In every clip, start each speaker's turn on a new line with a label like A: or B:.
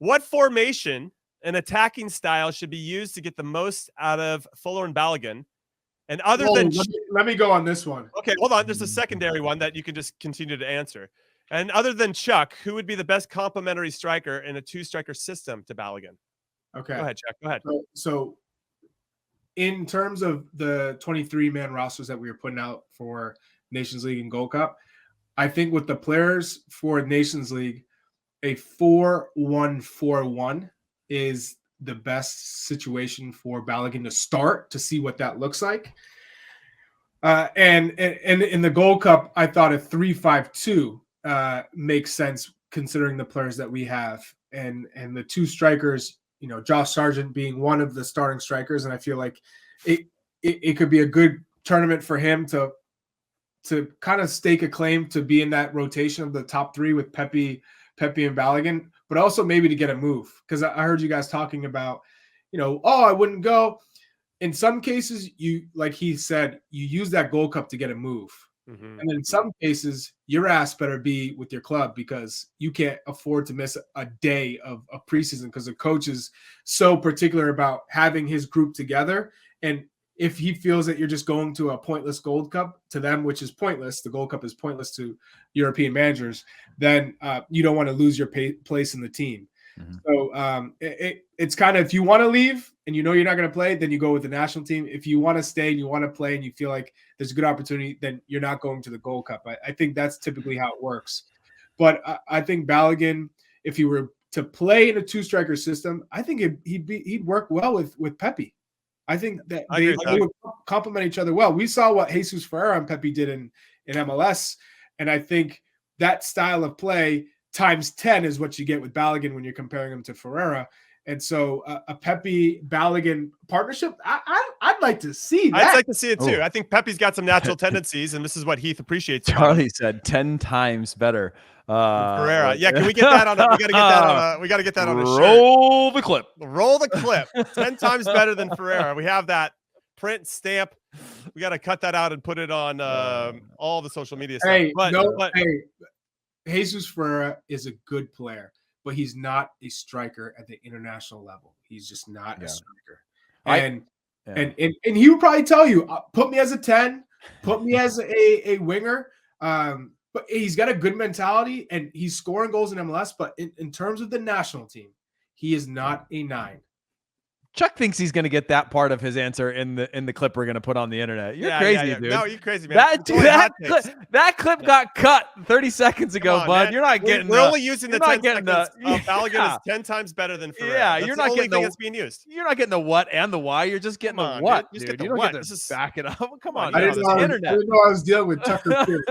A: What formation and attacking style should be used to get the most out of Folarin Balogun? And other than
B: let me go on this one.
A: Okay, hold on. There's a secondary one that you can just continue to answer. And other than Chuck, who would be the best complementary striker in a 2-striker system to Balogun?
B: Okay.
A: Go ahead, Chuck. Go ahead.
B: So in terms of the 23-man rosters that we were putting out for Nations League and Gold Cup, I think with the players for Nations League, a 4-1-4-1 is the best situation for Balogun to start to see what that looks like. And in the Gold Cup, I thought a 3-5-2 makes sense considering the players that we have and the 2 strikers. You know, Josh Sargent being one of the starting strikers, and I feel like it could be a good tournament for him to kind of stake a claim to be in that rotation of the top 3 with Pepe and Balogun, but also maybe to get a move. Because I heard you guys talking about, I wouldn't go. In some cases, like he said, you use that Gold Cup to get a move. Mm-hmm. And then in some cases, your ass better be with your club because you can't afford to miss a day of preseason because the coach is so particular about having his group together. And if he feels that you're just going to a pointless Gold Cup to them, which is pointless, the Gold Cup is pointless to European managers, then you don't want to lose your place in the team. Mm-hmm. So it's kind of, if you want to leave and you're not going to play, then you go with the national team. If you want to stay and you want to play and you feel like there's a good opportunity, then you're not going to the Gold Cup. I think that's typically how it works. But I think Balogun, if he were to play in a 2-striker system, I think he'd work well with Pepe. I think that they would complement each other well. We saw what Jesus Ferreira and Pepe did in MLS, and I think that style of play times 10 is what you get with Balogun when you're comparing him to Ferreira. And so a Pepe-Balogun partnership, I'd like to see that.
A: I'd like to see it too. I think Pepe's got some natural tendencies, and this is what Heath appreciates.
C: Charlie said 10 times better.
A: Ferreira. Yeah, can we get that on a, we got to get that on a shirt.
C: Roll the clip.
A: Roll the clip. 10 times better than Ferreira. We have that print stamp. We got to cut that out and put it on all the social media stuff.
B: Jesus Ferreira is a good player, but he's not a striker at the international level. He's just not a striker. And he would probably tell you, put me as a 10, put me as a winger. But he's got a good mentality and he's scoring goals in MLS. But in terms of the national team, he is not a 9.
C: Chuck thinks he's going to get that part of his answer in the clip we're going to put on the internet. You're crazy, dude.
A: No, you're crazy, man.
C: That clip got cut 30 seconds ago, bud. Man. You're not getting.
A: We're only using the 10 seconds. Balogun is 10 times better than Ferreira.
C: Yeah, you're not getting the
A: that's being used.
C: You're not getting the what and the why. You're just getting the what, dude. You don't get to back it up. Come on,
B: I didn't know I was dealing with Tucker too.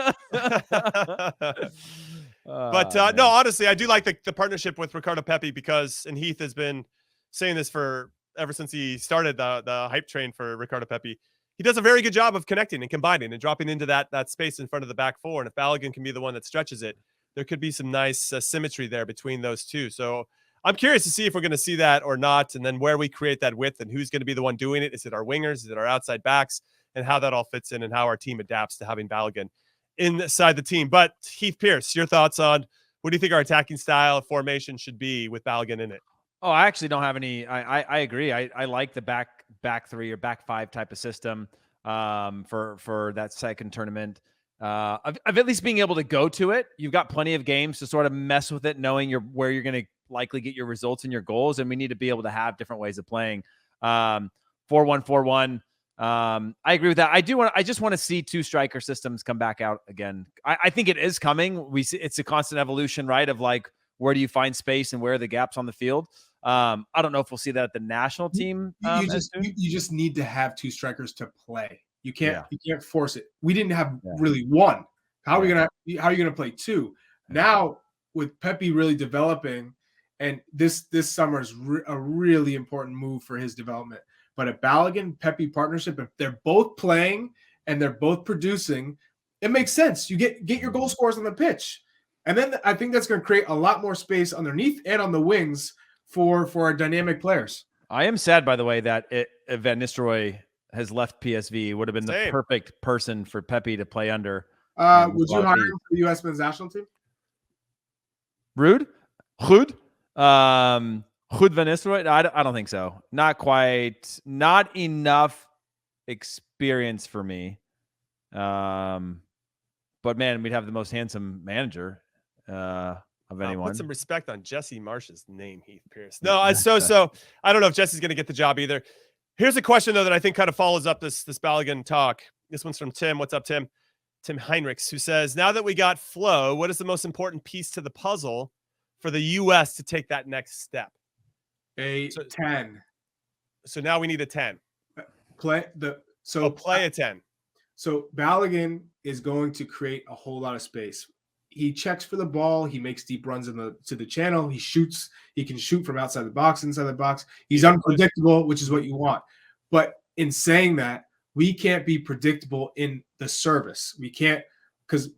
A: But no, honestly, I do like the partnership with Ricardo Pepi because, and Heath has been saying this ever since he started the hype train for Ricardo Pepi. He does a very good job of connecting and combining and dropping into that space in front of the back 4. And if Balogun can be the one that stretches it, there could be some nice symmetry there between those two. So I'm curious to see if we're going to see that or not, and then where we create that width and who's going to be the one doing it. Is it our wingers? Is it our outside backs? And how that all fits in and how our team adapts to having Balogun inside the team. But Heath Pierce, your thoughts on what do you think our attacking style formation should be with Balogun in it?
C: Oh, I actually don't have any. I agree. I like the back 3 or back 5 type of system for that second tournament. Of at least being able to go to it. You've got plenty of games to sort of mess with it, knowing where you're going to likely get your results and your goals. And we need to be able to have different ways of playing. 4-1-4-1. I agree with that. I just want to see 2-striker systems come back out again. I think it is coming. We see it's a constant evolution, right? Of like, where do you find space and where are the gaps on the field? I don't know if we'll see that at the national team.
B: You just need to have 2 strikers to play. You can't force it. We didn't have really one. How are you gonna play 2? Now with Pepe really developing, and this summer is a really important move for his development. But a Balogun Pepe partnership, if they're both playing and they're both producing, it makes sense. You get your goal scorers on the pitch. And then I think that's going to create a lot more space underneath and on the wings for our dynamic players.
C: I am sad, by the way, that Van Nistelrooy has left PSV. It would have been the perfect person for Pepe to play under.
B: Would you hire him for the U.S. men's national team?
C: Rude? Goed van Nistelrooy? I don't think so. Not quite. Not enough experience for me. But man, we'd have the most handsome manager of anyone.
A: Put some respect on Jesse Marsh's name, Heath Pierce. No, I don't know if Jesse's going to get the job either. Here's a question though that I think kind of follows up this Balogun talk. This one's from Tim. What's up, Tim? Tim Heinrichs, who says, now that we got Flo, what is the most important piece to the puzzle for the U.S. to take that next step?
B: 10.
A: So now we need a 10.
B: Play a
A: 10.
B: So Balogun is going to create a whole lot of space. He checks for the ball. He makes deep runs to the channel. He shoots. He can shoot from outside the box, inside the box. He's unpredictable, which is what you want. But in saying that, we can't be predictable in the service. We can't, because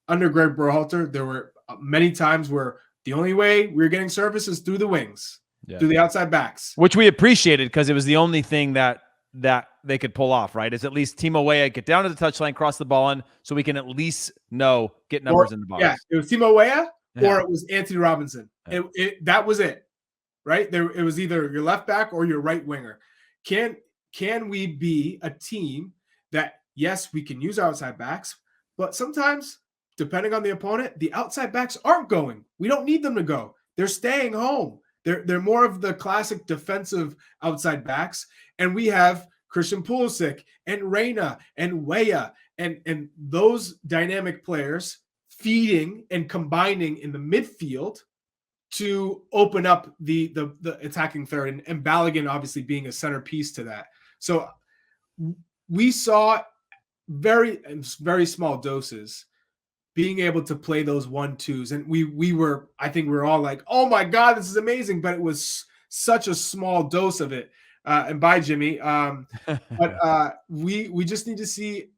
B: under Greg Berhalter, there were many times where the only way we were getting service is through the wings, through the outside backs.
C: Which we appreciated because it was the only thing that they could pull off, right? Is at least Timo Weah get down to the touchline, cross the ball in, so we can at least get numbers in the box.
B: Yeah, it was Timo Weah or it was Anthony Robinson. Yeah. That was it, right? It was either your left back or your right winger. Can we be a team that, yes, we can use outside backs, but sometimes, depending on the opponent, the outside backs aren't going. We don't need them to go. They're staying home. They're more of the classic defensive outside backs. And we have Christian Pulisic and Reina and Weah and those dynamic players feeding and combining in the midfield to open up the attacking third, and Balogun obviously being a centerpiece to that. So we saw very small doses being able to play those 1-2s, and I think we were all like, oh my God, this is amazing, but it was such a small dose of it. And bye, Jimmy. But we just need to see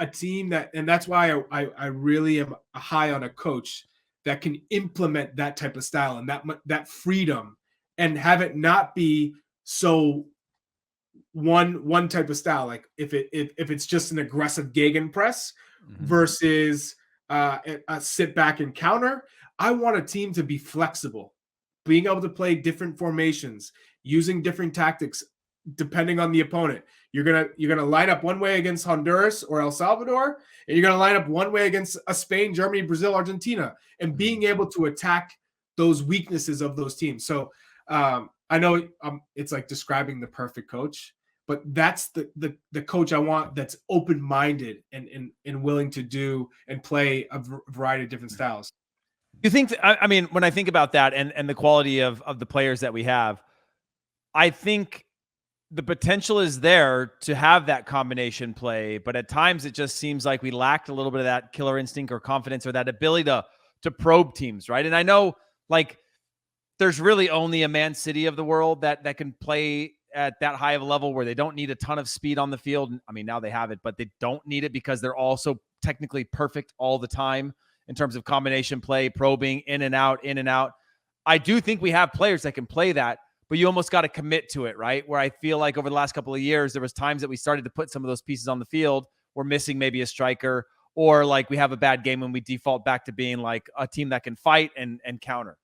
B: a team that's why I really am high on a coach that can implement that type of style and that freedom, and have it not be so one type of style. Like if it's just an aggressive gegenpress versus a sit back and counter. I want a team to be flexible, being able to play different formations, using different tactics depending on the opponent. You're gonna line up one way against Honduras or El Salvador, and you're gonna line up one way against Spain, Germany, Brazil, Argentina, and being able to attack those weaknesses of those teams. So I know it's like describing the perfect coach, but that's the coach I want, that's open-minded and willing to do and play a variety of different styles.
C: You think? I mean, when I think about that and the quality of the players that we have, I think the potential is there to have that combination play, but at times it just seems like we lacked a little bit of that killer instinct or confidence or that ability to probe teams, right? And I know, like, there's really only a Man City of the world that can play at that high of a level where they don't need a ton of speed on the field. I mean, now they have it, but they don't need it because they're also technically perfect all the time in terms of combination play, probing, in and out, in and out. I do think we have players that can play that, but you almost got to commit to it, right? Where I feel like over the last couple of years, there was times that we started to put some of those pieces on the field. We're missing maybe a striker, or like we have a bad game when we default back to being like a team that can fight and counter.